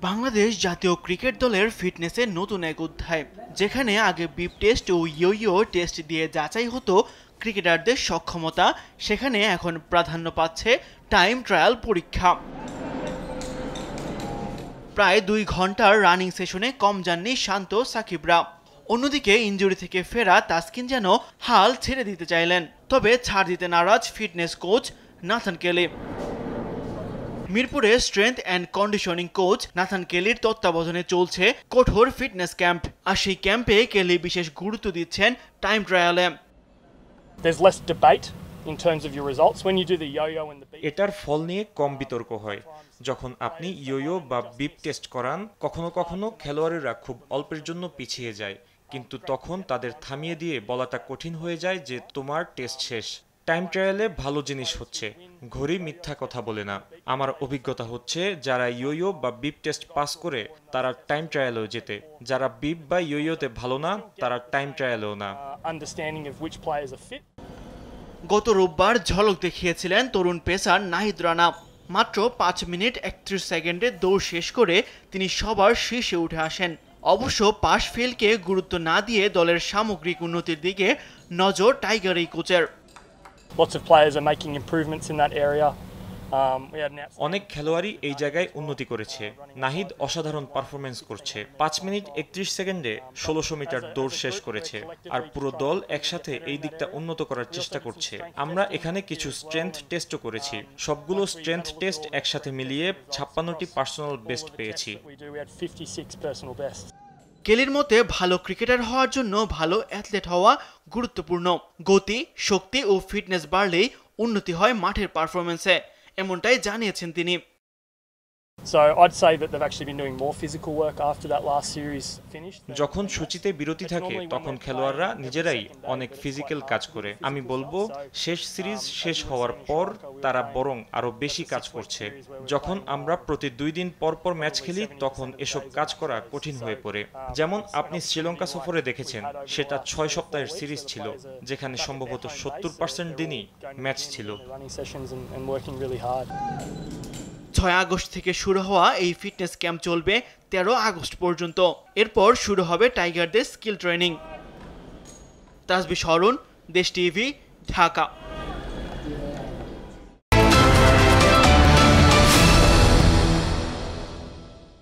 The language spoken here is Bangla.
বাংলাদেশ জাতীয় ক্রিকেট দলের ফিটনেসের নতুন এক অধ্যায়, যেখানে আগে বিপ টেস্ট ও ইয়ো টেস্ট দিয়ে যাচাই হতো ক্রিকেটারদের সক্ষমতা, সেখানে এখন প্রাধান্য পাচ্ছে টাইম ট্রায়াল পরীক্ষা। প্রায় 2 ঘন্টার রানিং সেশনে কম যাননি শান্ত সাকিবরা। অন্যদিকে ইনজুরি থেকে ফেরা তাসকিন যেন হাল ছেড়ে দিতে চাইলেন, তবে ছাড় দিতে নারাজ ফিটনেস কোচ নাথান কেলি। মিরপুরে strength and conditioning coach Nathan কেলির তত্ত্বাবধানে চলছে কঠোর ফিটনেস ক্যাম্প, আর সেই ক্যাম্পে কেলি বিশেষ গুরুত্ব দিচ্ছেন টাইম ট্রায়ালে। এটার ফল নিয়ে কম বিতর্ক হয় যখন আপনি ইয়ো বা বিপ টেস্ট করান। কখনো কখনো খেলোয়াড়েরা খুব অল্পের জন্য পিছিয়ে যায়, কিন্তু তখন তাদের থামিয়ে দিয়ে বলাটা কঠিন হয়ে যায় যে তোমার টেস্ট শেষ। টাইম ট্রায়ালে ভালো জিনিস হচ্ছে ঘড়ি মিথ্যা কথা বলে না। আমার অভিজ্ঞতা হচ্ছে যারা ইয়ো বা বিপ টেস্ট পাস করে তারা টাইম ট্রায়ালেও জেতে, যারা বিপ বা ইয়োতে ভালো না তারা টাইম ট্রায়ালেও না। গত রোববার ঝলক দেখিয়েছিলেন তরুণ পেসার নাহিদ রানা। মাত্র 5 মিনিট 31 সেকেন্ডে দৌড় শেষ করে তিনি সবার শীর্ষে উঠে আসেন। অবশ্য পাস ফেলকে গুরুত্ব না দিয়ে দলের সামগ্রিক উন্নতির দিকে নজর টাইগার এই কোচের। অনেক খেলোয়াড়ই এই জায়গায় উন্নতি করেছে। নাহিদ অসাধারণ পারফরমেন্স করছে, 5 মিনিট 31 সেকেন্ডে 1600 মিটার দৌড় শেষ করেছে, আর পুরো দল একসাথে এই দিকটা উন্নত করার চেষ্টা করছে। আমরা এখানে কিছু স্ট্রেংথ টেস্টও করেছি, সবগুলো স্ট্রেংথ টেস্ট একসাথে মিলিয়ে 56টি পার্সোনাল বেস্ট পেয়েছি। কেলির মতে ভালো ক্রিকেটার হওয়ার জন্য ভালো অ্যাথলেট হওয়া গুরুত্বপূর্ণ। গতি, শক্তি ও ফিটনেস বাড়লেই উন্নতি হয় মাঠের পারফরমেন্সে, এমনটাই জানিয়েছেন তিনি। যখন সূচিতে বিরতি থাকে তখন খেলোয়াড়রা নিজেরাই অনেক ফিজিক্যাল কাজ করে। আমি বলবো শেষ সিরিজ শেষ হওয়ার পর তারা বরং আরো বেশি কাজ করছে। যখন আমরা প্রতি 2 দিন পর পর ম্যাচ খেলি তখন এসব কাজ করা কঠিন হয়ে পড়ে। যেমন আপনি শ্রীলঙ্কা সফরে দেখেছেন, সেটা 6 সপ্তাহের সিরিজ ছিল, যেখানে সম্ভবত 70% দিনই ম্যাচ ছিল। 6 আগস্ট থেকে শুরু হওয়া এই ফিটনেস ক্যাম্প চলবে 13 আগস্ট পর্যন্ত। এরপর শুরু হবে টাইগারদের স্কিল ট্রেনিং। তাসবিহ অরুণ, দেশ টিভি, ঢাকা।